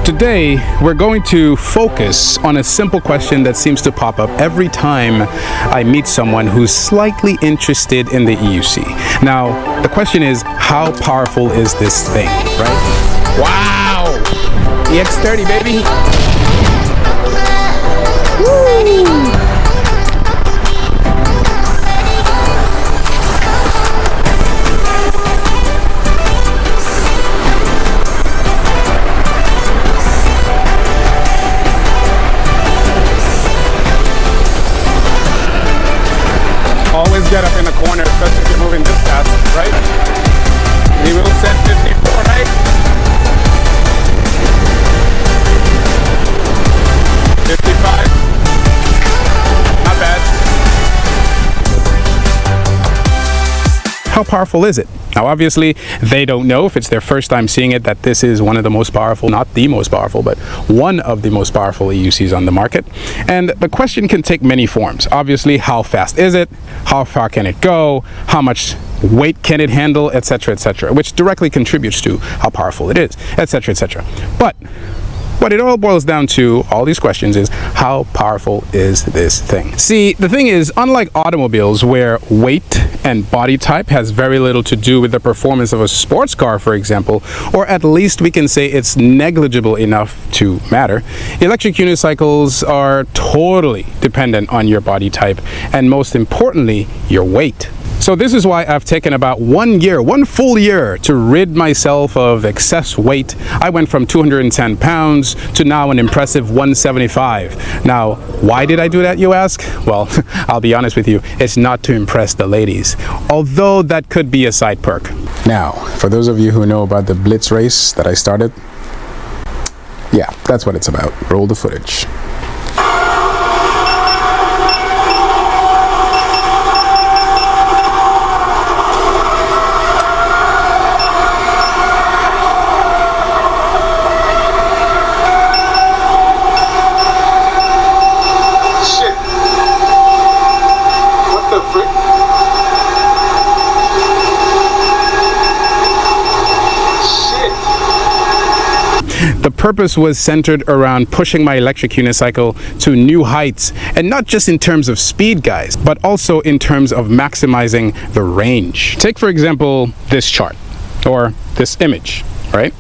Today, we're going to focus on a simple question that seems to pop up every time I meet someone who's slightly interested in the EUC. Now, the question is, how powerful is this thing, right? Wow! EX30, baby! Woo! Always get up in the corner, especially if you're moving this fast, right? We will set 54, right? 55. Not bad. How powerful is it? Now, obviously, they don't know, if it's their first time seeing it, that this is one of the most powerful, not the most powerful, but one of the most powerful EUCs on the market. And the question can take many forms. Obviously, how fast is it? How far can it go? How much weight can it handle? Etc., etc., which directly contributes to how powerful it is, etc., etc. But what it all boils down to, all these questions, is how powerful is this thing? See, the thing is, unlike automobiles where weight and body type has very little to do with the performance of a sports car, for example, or at least we can say it's negligible enough to matter, electric unicycles are totally dependent on your body type and, most importantly, your weight. So this is why I've taken about 1 year, 1 full year, to rid myself of excess weight. I went from 210 pounds to now an impressive 175. Now, why did I do that, you ask? Well, I'll be honest with you, it's not to impress the ladies, although that could be a side perk. Now, for those of you who know about the Blitz race that I started, yeah, that's what it's about. Roll the footage. The purpose was centered around pushing my electric unicycle to new heights, and not just in terms of speed, guys, but also in terms of maximizing the range. Take, for example, this chart, or this image, right?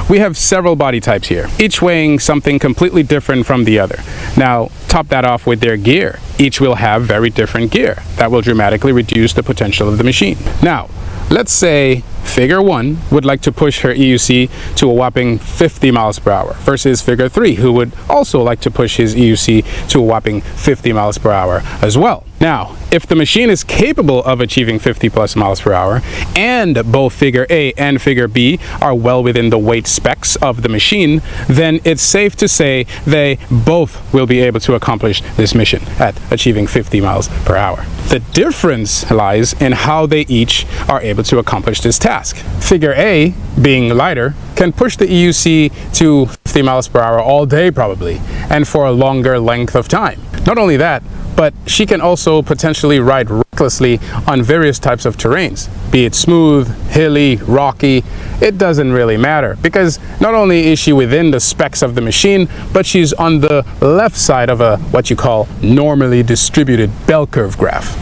We have several body types here, each weighing something completely different from the other. Now, top that off with their gear. Each will have very different gear. That will dramatically reduce the potential of the machine. Now, let's say Figure 1 would like to push her EUC to a whopping 50 miles per hour versus Figure 3, who would also like to push his EUC to a whopping 50 miles per hour as well. Now, if the machine is capable of achieving 50 plus miles per hour, and both Figure A and Figure B are well within the weight specs of the machine, then it's safe to say they both will be able to accomplish this mission at achieving 50 miles per hour. The difference lies in how they each are able to accomplish this task. Figure A, being lighter, can push the EUC to 50 miles per hour all day probably, and for a longer length of time. Not only that, but she can also potentially ride recklessly on various types of terrains, be it smooth, hilly, rocky. It doesn't really matter, because not only is she within the specs of the machine, but she's on the left side of a what you call normally distributed bell curve graph.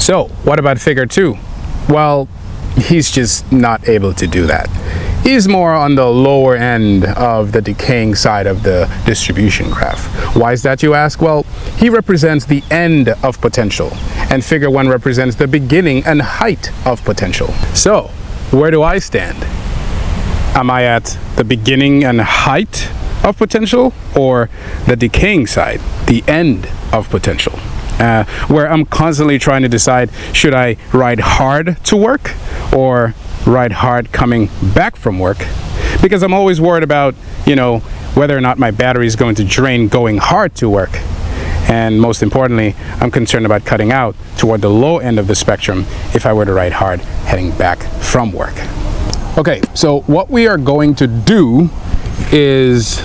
So what about Figure 2? Well, he's just not able to do that. He's more on the lower end of the decaying side of the distribution graph. Why is that, you ask? Well, he represents the end of potential, and Figure 1 represents the beginning and height of potential. So, where do I stand? Am I at the beginning and height of potential, or the decaying side, the end of potential? Where I'm constantly trying to decide, should I ride hard to work or ride hard coming back from work? Because I'm always worried about, whether or not my battery is going to drain going hard to work. And most importantly, I'm concerned about cutting out toward the low end of the spectrum if I were to ride hard heading back from work. Okay, so what we are going to do is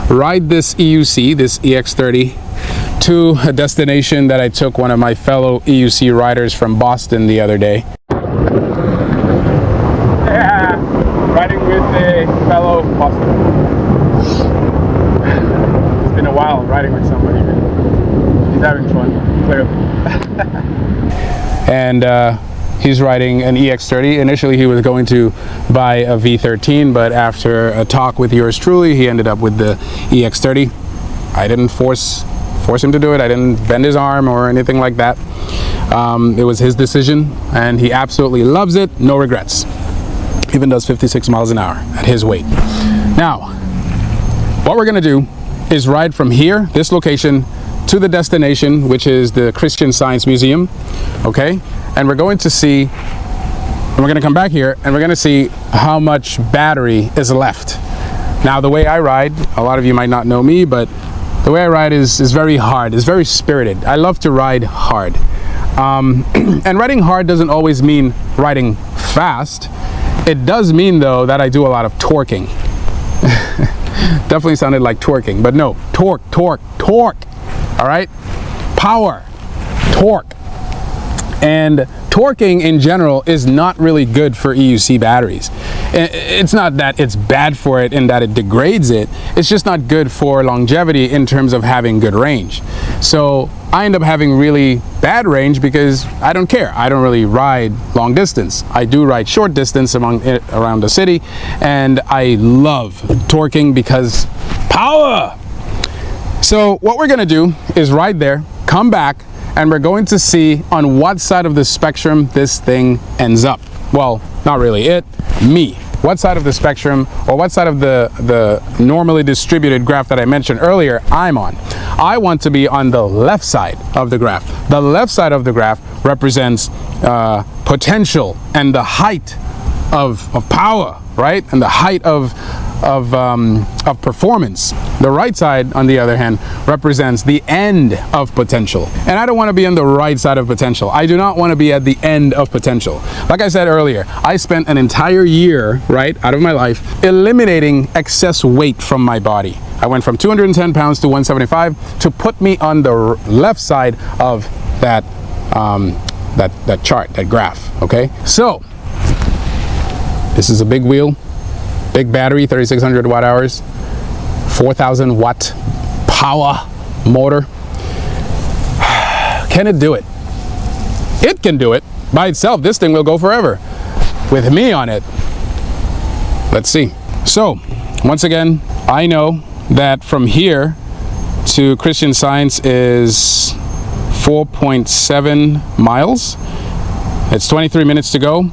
ride this EUC, this EX30, to a destination that I took one of my fellow EUC riders from Boston the other day. Yeah, riding with a fellow Boston. It's been a while riding with somebody. He's having fun, clearly. And he's riding an EX30. Initially, he was going to buy a V13, but after a talk with yours truly, he ended up with the EX30. I didn't force him to do it. I didn't bend his arm or anything like that. It was his decision, and he absolutely loves it. No regrets. Even does 56 miles an hour at his weight. Now, what we're gonna do is ride from here, this location, to the destination, which is the Christian Science Museum, okay? And we're going to see, and we're gonna come back here, and we're gonna see how much battery is left. Now, the way I ride, a lot of you might not know me, but the way I ride is very hard, it's very spirited. I love to ride hard. And riding hard doesn't always mean riding fast. It does mean, though, that I do a lot of torquing. Definitely sounded like twerking, but no, torque, all right? Power, torque. And torquing in general is not really good for EUC batteries. It's not that it's bad for it and that it degrades it. It's just not good for longevity in terms of having good range. So I end up having really bad range because I don't care. I don't really ride long distance. I do ride short distance around the city, and I love torquing because power. So what we're gonna do is ride there, come back, and we're going to see on what side of the spectrum this thing ends up. Well, not really it, me. What side of the spectrum, or what side of the normally distributed graph that I mentioned earlier I'm on. I want to be on the left side of the graph. The left side of the graph represents potential and the height of power, right? And the height of performance. The right side, on the other hand, represents the end of potential. And I don't want to be on the right side of potential. I do not want to be at the end of potential. Like I said earlier, I spent an entire year, right, out of my life, eliminating excess weight from my body. I went from 210 pounds to 175 to put me on the left side of that, that chart, that graph, okay? So, this is a big wheel, big battery, 3,600 watt hours, 4,000 watt power motor. Can it do it? It can do it. By itself, this thing will go forever. With me on it, let's see. So, once again, I know that from here to Christian Science is 4.7 miles. It's 23 minutes to go,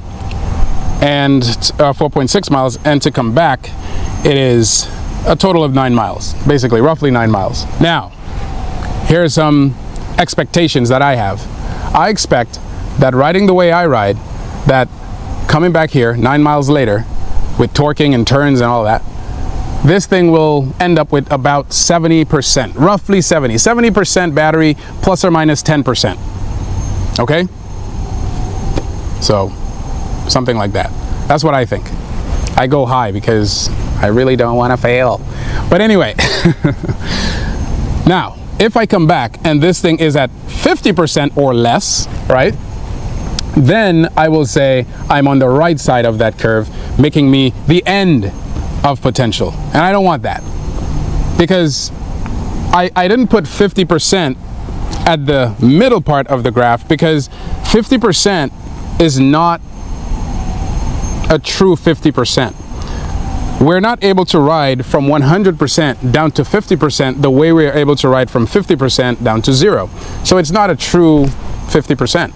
and 4.6 miles, and to come back it is a total of 9 miles, basically roughly 9 miles. Now, here are some expectations that I have. I expect that riding the way I ride, that coming back here 9 miles later with torquing and turns and all that, this thing will end up with about 70%, roughly 70% battery plus or minus 10%. Okay? So, something like that. That's what I think. I go high because I really don't want to fail. But anyway, now, if I come back and this thing is at 50% or less, right? Then I will say I'm on the right side of that curve, making me the end of potential. And I don't want that. Because I didn't put 50% at the middle part of the graph, because 50% is not a true 50%. We're not able to ride from 100% down to 50% the way we are able to ride from 50% down to 0. So it's not a true 50%.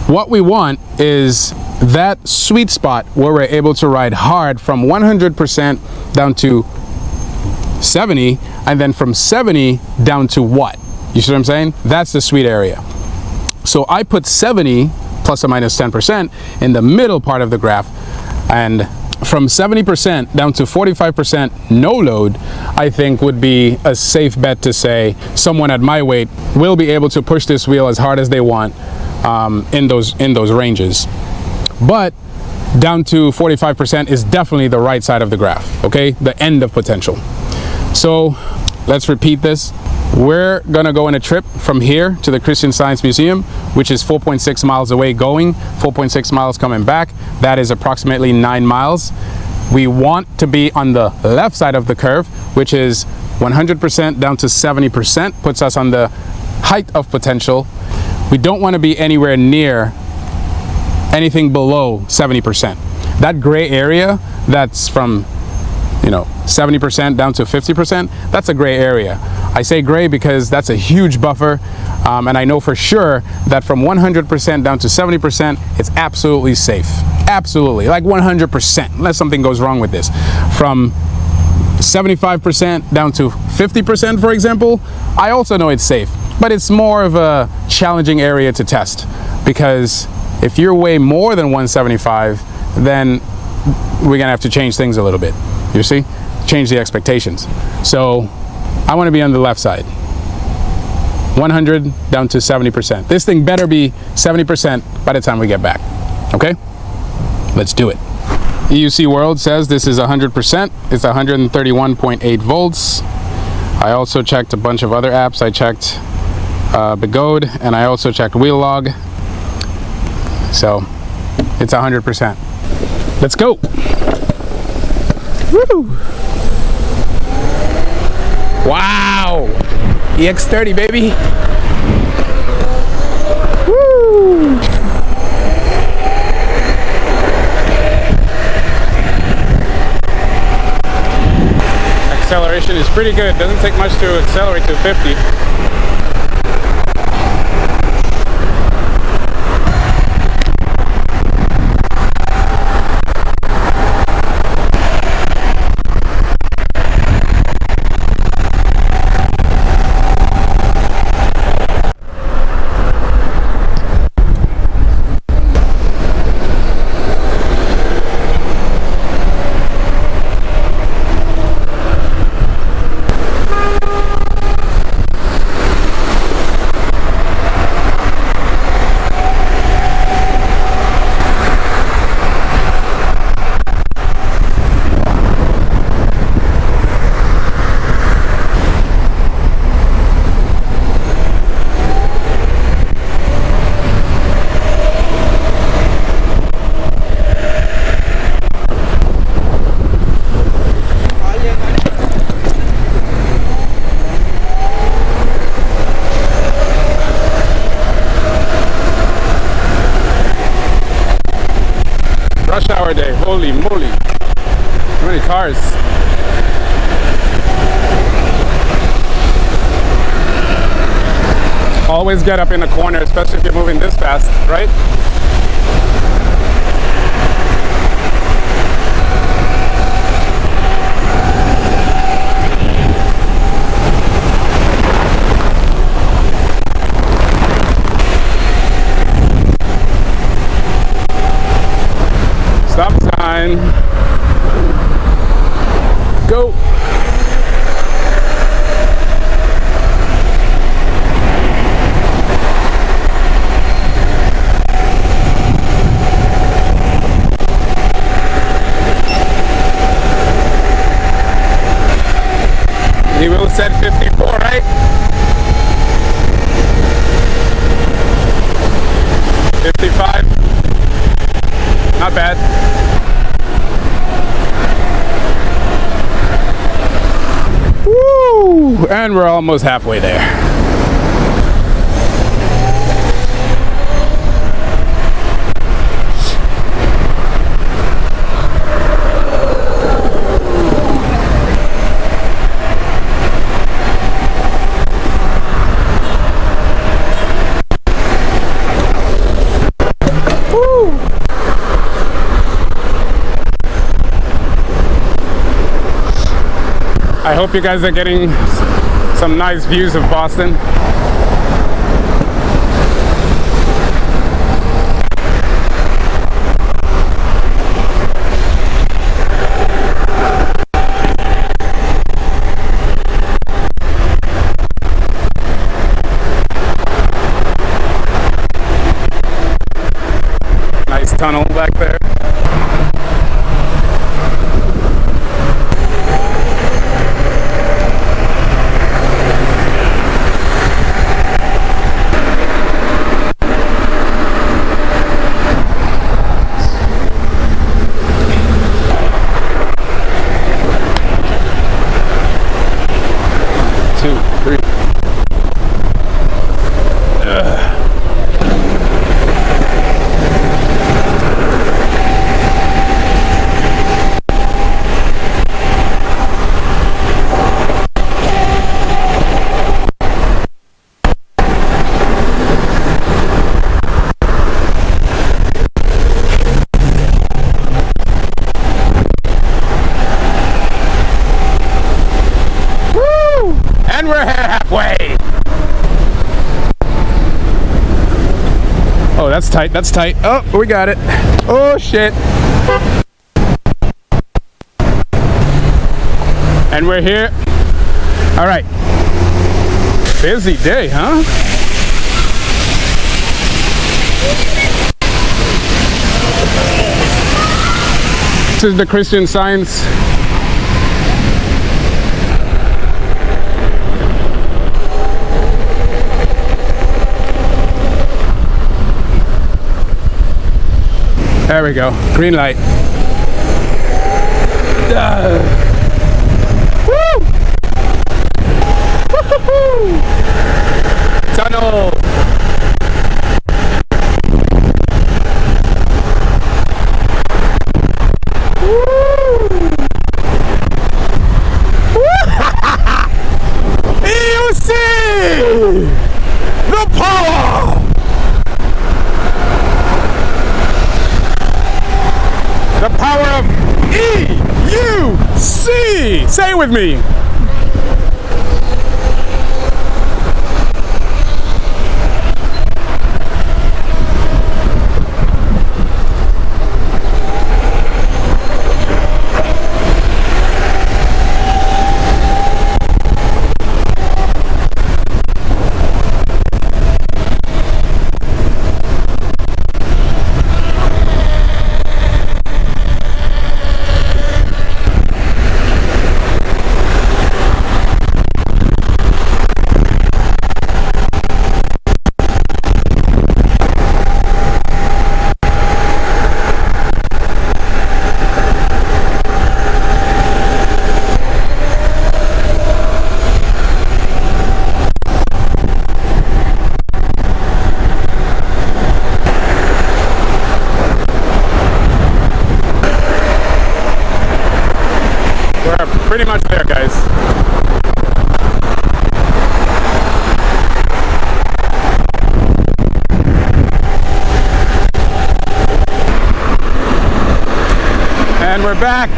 What we want is that sweet spot where we're able to ride hard from 100% down to 70, and then from 70 down to what? You see what I'm saying? That's the sweet area. So I put 70 plus or minus 10% in the middle part of the graph, and from 70% down to 45% no load, I think would be a safe bet to say someone at my weight will be able to push this wheel as hard as they want in those ranges. But down to 45% is definitely the right side of the graph, okay? The end of potential. So let's repeat this. We're gonna go on a trip from here to the Christian Science Museum, which is 4.6 miles away going, 4.6 miles coming back. That is approximately 9 miles. We want to be on the left side of the curve, which is 100% down to 70%, puts us on the height of potential. We don't want to be anywhere near anything below 70%. That gray area that's from 70% down to 50%, that's a gray area. I say gray because that's a huge buffer, and I know for sure that from 100% down to 70%, it's absolutely safe. Absolutely, like 100%, unless something goes wrong with this. From 75% down to 50%, for example, I also know it's safe, but it's more of a challenging area to test, because if you're way more than 175, then we're gonna have to change things a little bit. You see? Change the expectations. So I want to be on the left side. 100 down to 70%. This thing better be 70% by the time we get back. Okay? Let's do it. EUC World says this is 100%. It's 131.8 volts. I also checked a bunch of other apps. I checked Begode, and I also checked Wheel Log. So it's 100%. Let's go. Woo! Wow! EX30, baby! Woo! Acceleration is pretty good. Doesn't take much to accelerate to 50. Rush hour day, holy moly. Too many cars. Always get up in a corner, especially if you're moving this fast, right? Stop sign. Go. He will set 54, right? 55. Not bad. Woo! And we're almost halfway there. I hope you guys are getting some nice views of Boston. Nice tunnel back there. 3. And we're halfway. Oh, that's tight, that's tight. Oh, we got it. Oh, shit. And we're here. All right. Busy day, huh? This is the Christian Science. There we go. Green light. Woo! Woo-hoo-hoo! Tunnel. EUC! The power! The power of EUC! Say it with me. Pretty much there, guys. And we're back.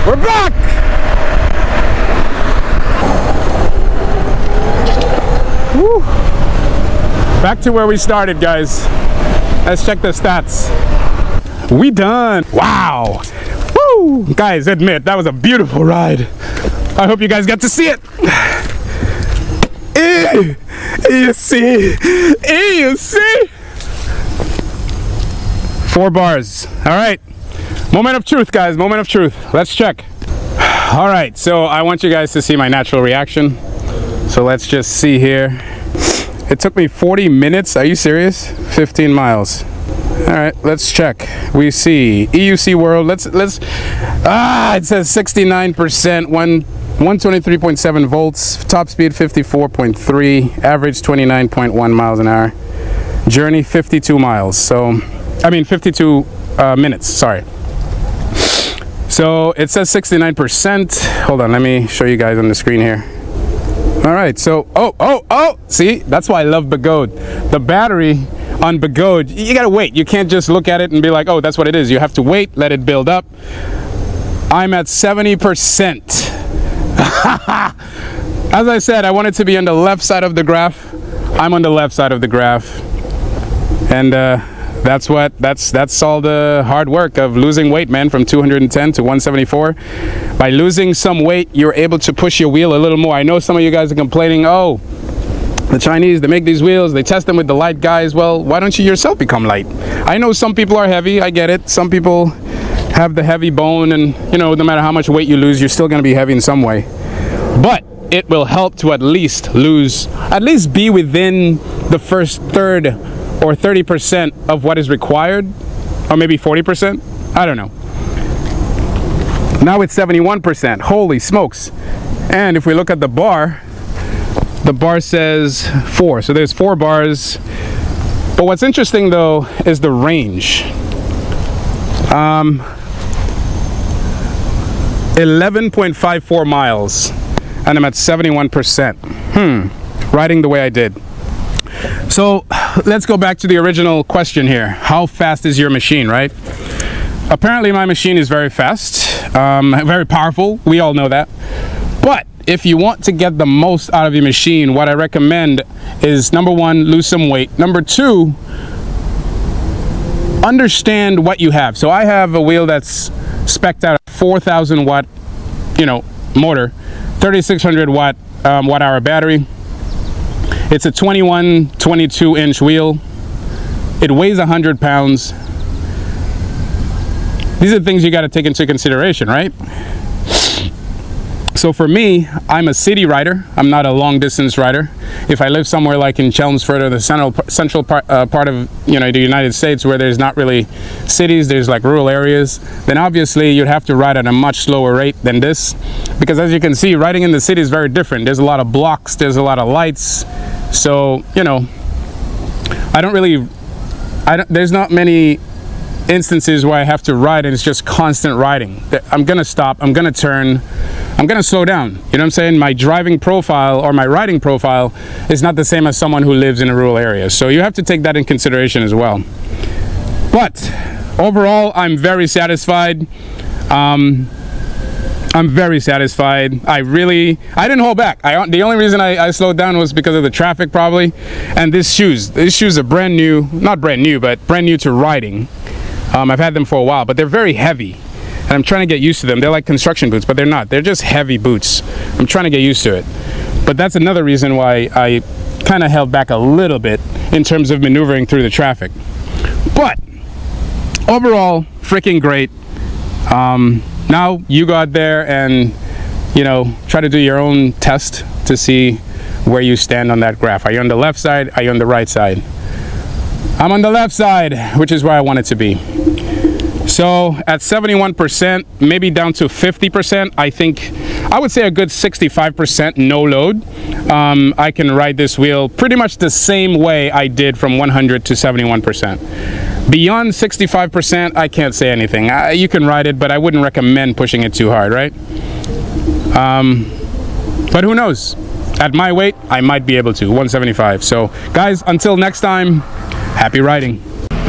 We're back. Woo. Back to where we started, guys. Let's check the stats. We done. Wow. Woo! Guys, admit, that was a beautiful ride. I hope you guys got to see it. EUC! EUC! 4 bars. All right. Moment of truth, guys. Moment of truth. Let's check. All right. So I want you guys to see my natural reaction. So let's just see here. It took me 40 minutes. Are you serious? 15 miles. All right, let's check. We see EUC World. It says 69%, 123.7 volts, top speed 54.3, average 29.1 miles an hour. Journey 52 miles. So, I mean 52 minutes, sorry. So it says 69%. Hold on, let me show you guys on the screen here. All right, so, see, that's why I love Begode. The battery on Begode, you gotta wait. You can't just look at it and be like, oh, that's what it is. You have to wait, let it build up. I'm at 70%. As I said, I wanted to be on the left side of the graph. I'm on the left side of the graph. And that's all the hard work of losing weight, man, from 210 to 174. By losing some weight, you're able to push your wheel a little more. I know some of you guys are complaining, oh, the Chinese, they make these wheels, they test them with the light guys. Well, why don't you yourself become light? I know some people are heavy, I get it. Some people have the heavy bone, and you know, no matter how much weight you lose, you're still gonna be heavy in some way. But it will help to at least be within the first third or 30% of what is required, or maybe 40%, I don't know. Now it's 71%, holy smokes. And if we look at the bar says 4. So there's 4 bars. But what's interesting though is the range. 11.54 miles, and I'm at 71%. Riding the way I did. So let's go back to the original question here. How fast is your machine, right? Apparently my machine is very fast, very powerful. We all know that. But if you want to get the most out of your machine, what I recommend is, number 1, lose some weight. Number 2, understand what you have. So I have a wheel that's spec'd out a 4,000 watt, motor, 3,600 watt hour battery. It's a 22 inch wheel. It weighs 100 pounds. These are things you got to take into consideration, right? So for me, I'm a city rider. I'm not a long distance rider. If I live somewhere like in Chelmsford or the central part of the United States, where there's not really cities, there's like rural areas, then obviously you'd have to ride at a much slower rate than this, because as you can see, riding in the city is very different. There's a lot of blocks, there's a lot of lights. So there's not many instances where I have to ride and it's just constant riding. I'm gonna stop, I'm gonna turn, I'm gonna slow down. You know what I'm saying? My driving profile or my riding profile is not the same as someone who lives in a rural area. So you have to take that in consideration as well. But overall, I'm very satisfied. I'm very satisfied. I didn't hold back. The only reason I slowed down was because of the traffic probably. And these shoes are brand new, not brand new, but brand new to riding. I've had them for a while, but they're very heavy. And I'm trying to get used to them. They're like construction boots, but they're not. They're just heavy boots. I'm trying to get used to it. But that's another reason why I kind of held back a little bit in terms of maneuvering through the traffic. But overall, freaking great. Now you go out there and, try to do your own test to see where you stand on that graph. Are you on the left side? Are you on the right side? I'm on the left side, which is where I want it to be. So at 71%, maybe down to 50%, I would say a good 65% no load. I can ride this wheel pretty much the same way I did from 100 to 71%. Beyond 65%, I can't say anything. You can ride it, but I wouldn't recommend pushing it too hard, right? But who knows? At my weight, I might be able to, 175. So guys, until next time, happy riding.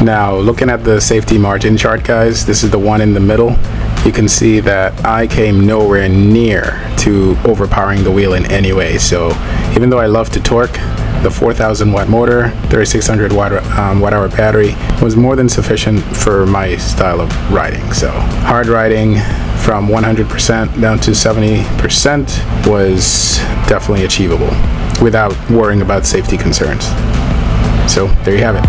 Now, looking at the safety margin chart, guys, this is the one in the middle. You can see that I came nowhere near to overpowering the wheel in any way. So even though I love to torque, the 4,000 watt motor, 3,600 watt hour battery was more than sufficient for my style of riding. So hard riding from 100% down to 70% was definitely achievable without worrying about safety concerns. So there you have it.